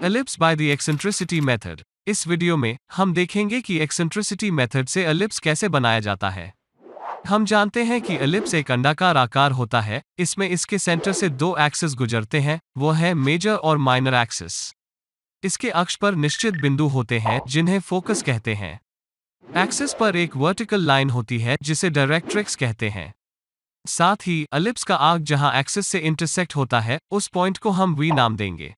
Ellipse by the eccentricity method. इस video में हम देखेंगे कि एक्सेंट्रिसिटी मेथड से एलिप्स कैसे बनाया जाता है। हम जानते हैं कि एलिप्स एक अंडाकार आकार होता है। इसमें इसके सेंटर से दो एक्सिस गुजरते हैं, वो है मेजर और माइनर एक्सिस। इसके अक्ष पर निश्चित बिंदु होते हैं जिन्हें फोकस कहते हैं। एक्सिस पर एक वर्टिकल लाइन होती है जिसे डायरेक्ट्रिक्स कहते हैं। साथ ही एलिप्स का आर्क जहां एक्सिस से इंटरसेक्ट होता है, उस पॉइंट को हम वी नाम देंगे।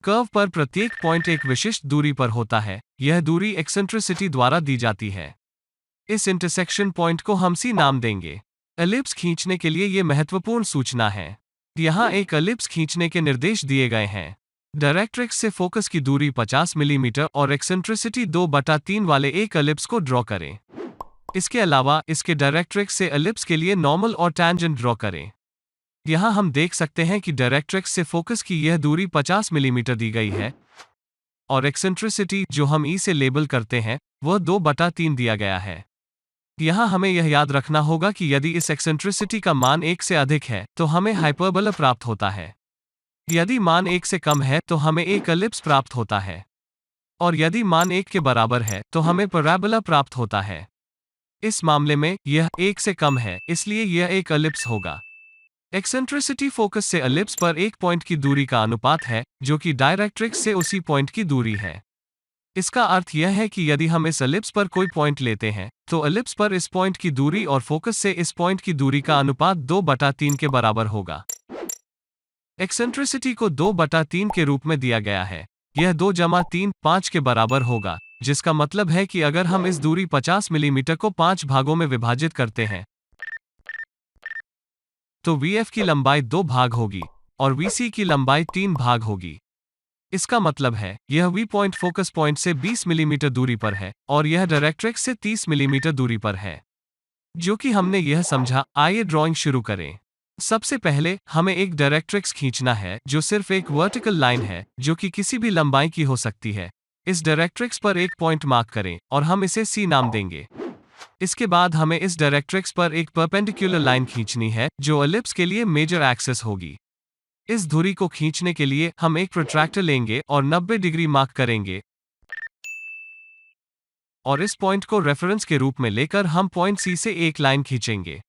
कर्व पर प्रत्येक पॉइंट एक विशिष्ट दूरी पर होता है। यह दूरी एक्सेंट्रिसिटी द्वारा दी जाती है। इस इंटरसेक्शन पॉइंट को हम सी नाम देंगे। एलिप्स खींचने के लिए ये महत्वपूर्ण सूचना है। यहाँ एक एलिप्स खींचने के निर्देश दिए गए हैं। डायरेक्ट्रिक्स से फोकस की दूरी 50 मिलीमीटर और एक्सेंट्रिसिटी 2/3 वाले एक एलिप्स को ड्रॉ करें। इसके अलावा इसके डायरेक्ट्रिक्स से एलिप्स के लिए नॉर्मल और टैंजेंट ड्रॉ करें। यहाँ हम देख सकते हैं कि डायरेक्ट्रिक्स से फोकस की यह दूरी 50 मिलीमीटर दी गई है और एक्सेंट्रिसिटी, जो हम ई से लेबल करते हैं, वह 2/3 दिया गया है। यहाँ हमें यह याद रखना होगा कि यदि इस एक्सेंट्रिसिटी का मान 1 से अधिक है तो हमें हाइपरबोला प्राप्त होता है। यदि मान 1 से कम है तो हमें एक एलिप्स प्राप्त होता है, और यदि मान 1 के बराबर है तो हमें पैराबोला प्राप्त होता है। इस मामले में यह 1 से कम है, इसलिए यह एक एलिप्स होगा। एक्सेंट्रिसिटी फोकस से एलिप्स पर एक पॉइंट की दूरी का अनुपात है, जो कि डायरेक्ट्रिक्स से उसी पॉइंट की दूरी है। इसका अर्थ यह है कि यदि हम इस एलिप्स पर कोई पॉइंट लेते हैं, तो एलिप्स पर इस पॉइंट की दूरी और फोकस से इस पॉइंट की दूरी का अनुपात 2/3 के बराबर होगा। एक्सेंट्रिसिटी को 2/3 के रूप में दिया गया है। यह 2 - 3 5 के बराबर होगा, जिसका मतलब है कि अगर हम इस दूरी 50 मिलीमीटर को 5 भागों में विभाजित करते हैं, तो VF की लंबाई 2 भाग होगी और VC की लंबाई 3 भाग होगी। इसका मतलब है यह V पॉइंट फोकस पॉइंट से 20 मिलीमीटर दूरी पर है और यह डायरेक्ट्रिक्स से 30 मिलीमीटर दूरी पर है। जो कि हमने यह समझा, आइए ड्राइंग शुरू करें। सबसे पहले हमें एक डायरेक्ट्रिक्स खींचना है जो सिर्फ एक वर्टिकल लाइन है, जो कि किसी भी लंबाई की हो सकती है। इस डायरेक्ट्रिक्स पर एक पॉइंट मार्क करें और हम इसे C नाम देंगे। इसके बाद हमें इस डायरेक्ट्रिक्स पर एक परपेंडिकुलर लाइन खींचनी है जो एलिप्स के लिए मेजर एक्सिस होगी। इस धुरी को खींचने के लिए हम एक प्रोट्रैक्टर लेंगे और 90 डिग्री मार्क करेंगे और इस पॉइंट को रेफरेंस के रूप में लेकर हम पॉइंट C से एक लाइन खींचेंगे।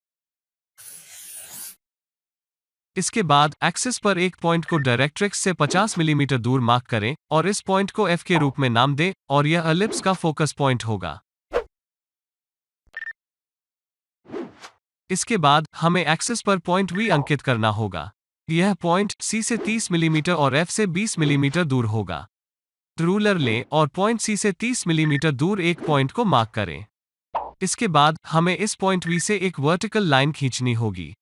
इसके बाद एक्सिस पर एक पॉइंट को डायरेक्ट्रिक्स से 50 मिलीमीटर दूर मार्क करें और इस पॉइंट को F के रूप में नाम दें और यह एलिप्स का फोकस पॉइंट होगा। इसके बाद हमें एक्सिस पर पॉइंट V अंकित करना होगा। यह पॉइंट C से 30 मिलीमीटर और F से 20 मिलीमीटर दूर होगा। रूलर लें और पॉइंट C से 30 मिलीमीटर दूर एक पॉइंट को मार्क करें। इसके बाद हमें इस पॉइंट V से एक वर्टिकल लाइन खींचनी होगी।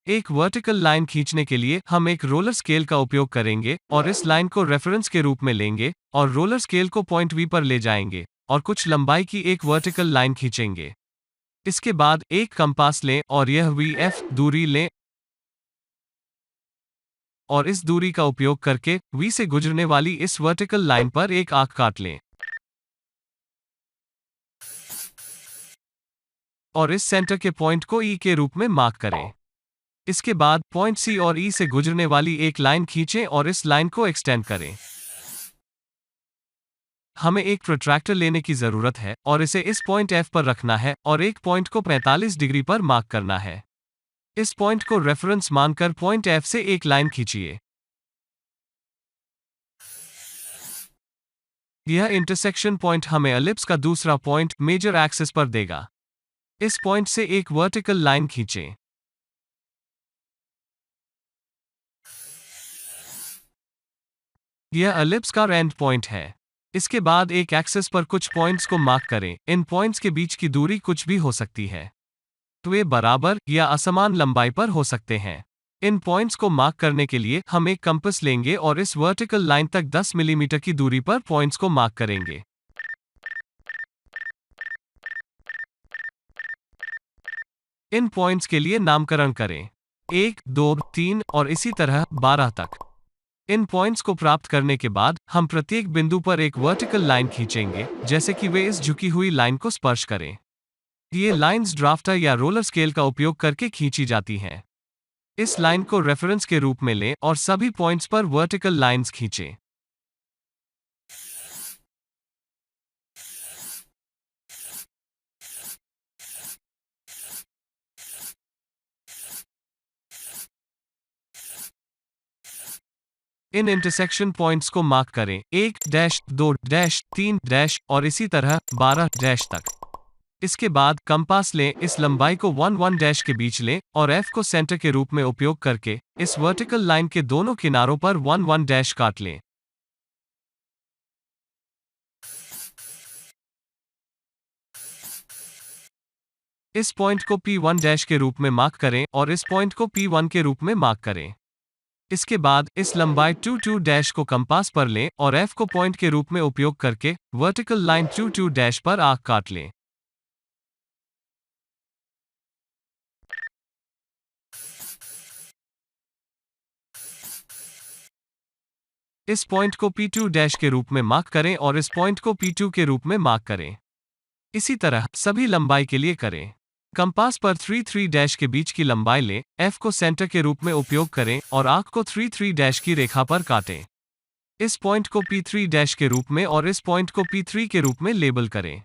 एक वर्टिकल लाइन खींचने के लिए हम एक रोलर स्केल का उपयोग करेंगे और इस लाइन को रेफरेंस के रूप में लेंगे और रोलर स्केल को पॉइंट V पर ले जाएंगे और कुछ लंबाई की एक वर्टिकल लाइन खींचेंगे। इसके बाद एक कंपास लें और यह VF दूरी लें और इस दूरी का उपयोग करके V से गुजरने वाली इस वर्टिकल लाइन पर एक आर्क काट लें और इस सेंटर के पॉइंट को E के रूप में मार्क करें। इसके बाद पॉइंट C और E से गुजरने वाली एक लाइन खींचें और इस लाइन को एक्सटेंड करें। हमें एक प्रोट्रैक्टर लेने की जरूरत है और इसे इस पॉइंट F पर रखना है और एक पॉइंट को 45 डिग्री पर मार्क करना है। इस पॉइंट को रेफरेंस मानकर पॉइंट F से एक लाइन खींचिए। यह इंटरसेक्शन पॉइंट हमें एलिप्स का दूसरा पॉइंट मेजर एक्सिस पर देगा। इस पॉइंट से एक वर्टिकल लाइन खींचें। यह एलिप्स का एंड पॉइंट है। इसके बाद एक एक्सिस पर कुछ पॉइंट्स को मार्क करें। इन पॉइंट्स के बीच की दूरी कुछ भी हो सकती है। तो वे बराबर या असमान लंबाई पर हो सकते हैं। इन पॉइंट्स को मार्क करने के लिए हम एक कंपास लेंगे और इस वर्टिकल लाइन तक 10 मिलीमीटर की दूरी पर पॉइंट्स को मार्क करेंगे। इन पॉइंट्स के लिए नामकरण करें 1, 2, 3 और इसी तरह 12 तक। इन पॉइंट्स को प्राप्त करने के बाद हम प्रत्येक बिंदु पर एक वर्टिकल लाइन खींचेंगे, जैसे कि वे इस झुकी हुई लाइन को स्पर्श करें। ये लाइंस ड्राफ्टर या रोलर स्केल का उपयोग करके खींची जाती हैं। इस लाइन को रेफरेंस के रूप में लें और सभी पॉइंट्स पर वर्टिकल लाइंस खींचें। इन इंटरसेक्शन पॉइंट्स को मार्क करें 1 डैश 2 डैश 3 डैश और इसी तरह 12 डैश तक। इसके बाद कंपास लें, इस लंबाई को 1 डैश के बीच लें और F को सेंटर के रूप में उपयोग करके इस वर्टिकल लाइन के दोनों किनारों पर 1 डैश काट लें। इस पॉइंट को P1 डैश के रूप में मार्क करें और इस पॉइंट को P1 के रूप में मार्क करें। इसके बाद इस लंबाई 2 डैश को कंपास पर लें और F को पॉइंट के रूप में उपयोग करके वर्टिकल लाइन 2 डैश पर आर्क काट लें। इस पॉइंट को P2 डैश के रूप में मार्क करें और इस पॉइंट को P2 के रूप में मार्क करें। इसी तरह सभी लंबाई के लिए करें। कंपास पर 3 डैश के बीच की लंबाई लें, F को सेंटर के रूप में उपयोग करें और आर्क को 3 डैश की रेखा पर काटें। इस पॉइंट को P3 डैश के रूप में और इस पॉइंट को P3 के रूप में लेबल करें।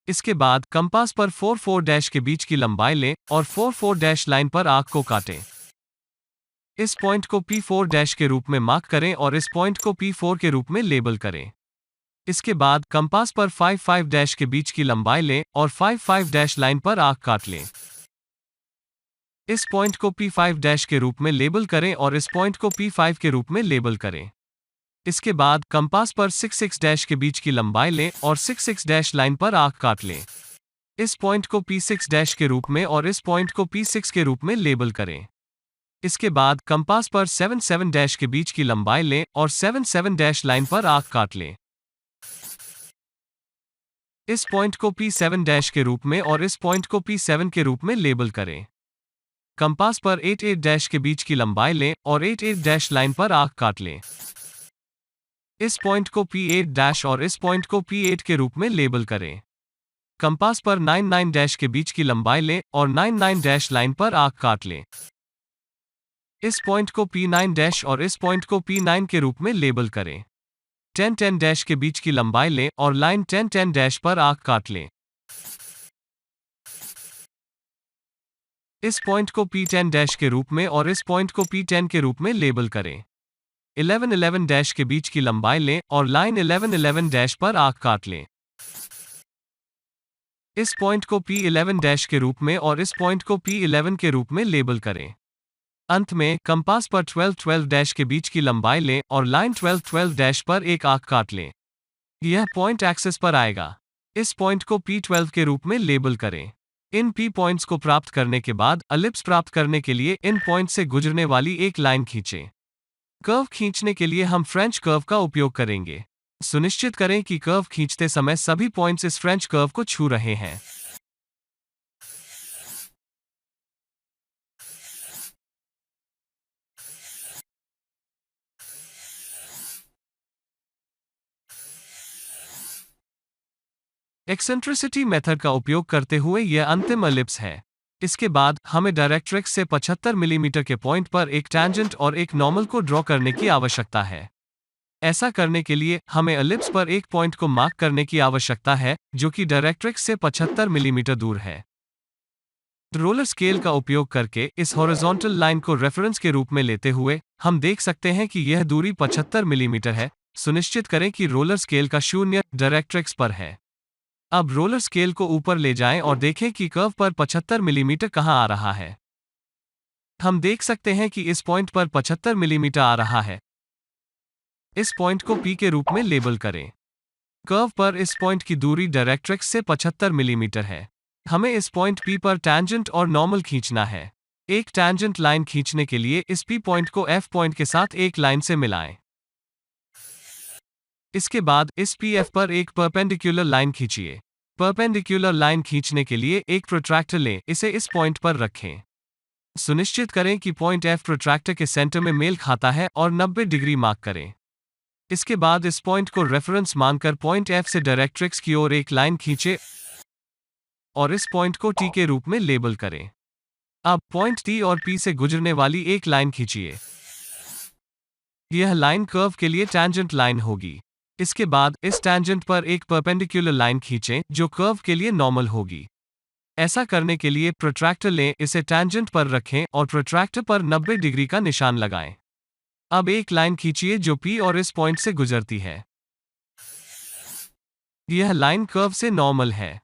इसके बाद कंपास पर 4 डैश के बीच की लंबाई लें और 4 डैश लाइन पर आर्क को काटें। इस पॉइंट को P4 डैश के रूप में मार्क करें और इस पॉइंट को P4 के रूप में लेबल करें। इसके बाद कंपास पर 5 डैश के बीच की लंबाई लें और 5 डैश लाइन पर आर्क काट लें। इस पॉइंट को P5 डैश के रूप में लेबल करें और इस पॉइंट को P5 के रूप में लेबल करें। इसके बाद कंपास पर 6 डैश के बीच की लंबाई लें और 6 डैश लाइन पर आर्क काट लें। इस पॉइंट को P6 डैश के रूप में और इस पॉइंट को P6 के रूप में लेबल करें। इसके बाद कंपास पर 7 डैश के बीच की लंबाई लें और 7 डैश लाइन पर आर्क काट लें। इस पॉइंट को P7 डैश के रूप में और इस पॉइंट को P7 के रूप में लेबल करें। कंपास पर 8 डैश के बीच की लंबाई लें और 8 डैश लाइन पर आर्क काट लें। इस पॉइंट को P8 डैश और इस पॉइंट को P8 के रूप में लेबल करें। कंपास पर 9 डैश के बीच की लंबाई लें और 9 डैश लाइन पर आर्क काट लें। इस पॉइंट को P9 डैश और इस पॉइंट को P9 के रूप में लेबल करें। 10 डैश के बीच की लंबाई लें और लाइन 10 डैश पर आर्क काट लें। इस पॉइंट को P10 डैश के रूप में और इस पॉइंट को P10 के रूप में लेबल करें। 11 डैश के बीच की लंबाई लें और लाइन 11 डैश पर आर्क काट लें। इस पॉइंट को P11 डैश के रूप में और इस पॉइंट को P11 के रूप में लेबल करें। अंत में कंपास पर 12 डैश के बीच की लंबाई लें और लाइन 12 डैश पर एक आर्क काट लें। यह पॉइंट एक्सिस पर आएगा। इस पॉइंट को P12 के रूप में लेबल करें। इन P पॉइंट्स को प्राप्त करने के बाद एलिप्स प्राप्त करने के लिए इन पॉइंट से गुजरने वाली एक लाइन खींचें। कर्व खींचने के लिए हम फ्रेंच कर्व का उपयोग करेंगे। सुनिश्चित करें कि कर्व खींचते समय सभी पॉइंट्स इस फ्रेंच कर्व को छू रहे हैं। एक्सेंट्रिसिटी मेथड का उपयोग करते हुए यह अंतिम एलिप्स है। इसके बाद हमें डायरेक्ट्रिक्स से 75 मिलीमीटर के पॉइंट पर एक टैंजेंट और एक नॉर्मल को ड्रॉ करने की आवश्यकता है। ऐसा करने के लिए हमें एलिप्स पर एक पॉइंट को मार्क करने की आवश्यकता है, जो कि डायरेक्ट्रिक्स से 75 मिलीमीटर दूर है। रोलर स्केल का उपयोग करके इस हॉरिजॉन्टल लाइन को रेफरेंस के रूप में लेते हुए हम देख सकते हैं कि यह दूरी 75 मिलीमीटर है। सुनिश्चित करें कि रोलर स्केल का शून्य डायरेक्ट्रिक्स पर है। अब रोलर स्केल को ऊपर ले जाएं और देखें कि कर्व पर 75 मिलीमीटर कहां आ रहा है। हम देख सकते हैं कि इस पॉइंट पर 75 मिलीमीटर आ रहा है। इस पॉइंट को P के रूप में लेबल करें। कर्व पर इस पॉइंट की दूरी डायरेक्ट्रिक्स से 75 मिलीमीटर है। हमें इस पॉइंट P पर टैंजेंट और नॉर्मल खींचना है। एक टैंजेंट लाइन खींचने के लिए इस P पॉइंट को F पॉइंट के साथ एक लाइन से मिलाएं। इसके बाद इस PF पर एक परपेंडिकुलर लाइन खींचिए। परपेंडिकुलर लाइन खींचने के लिए एक प्रोट्रैक्टर लें, इसे इस पॉइंट पर रखें। सुनिश्चित करें कि पॉइंट F प्रोट्रैक्टर के सेंटर में मेल खाता है और 90 डिग्री मार्क करें। इसके बाद इस पॉइंट को रेफरेंस मानकर पॉइंट F से डायरेक्ट्रिक्स की ओर एक लाइन खींचे और इस पॉइंट को T के रूप में लेबल करें। अब पॉइंट T और P से गुजरने वाली एक लाइन खींचिए। यह लाइन कर्व के लिए टैंजेंट लाइन होगी। इसके बाद इस टैंजेंट पर एक परपेंडिकुलर लाइन खींचें जो कर्व के लिए नॉर्मल होगी। ऐसा करने के लिए प्रोट्रैक्टर लें, इसे टैंजेंट पर रखें और प्रोट्रैक्टर पर 90 डिग्री का निशान लगाएं। अब एक लाइन खींचिए जो P और इस पॉइंट से गुजरती है। यह लाइन कर्व से नॉर्मल है।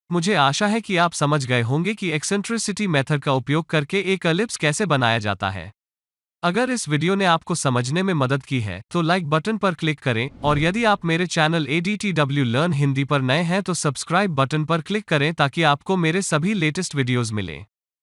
मुझे आशा है कि आप समझ गए होंगे कि एक्सेंट्रिसिटी मेथड का उपयोग करके एक एलिप्स कैसे बनाया जाता है। अगर इस वीडियो ने आपको समझने में मदद की है तो लाइक बटन पर क्लिक करें, और यदि आप मेरे चैनल ADTW लर्न हिंदी पर नए हैं तो सब्सक्राइब बटन पर क्लिक करें ताकि आपको मेरे सभी लेटेस्ट वीडियोस मिलें।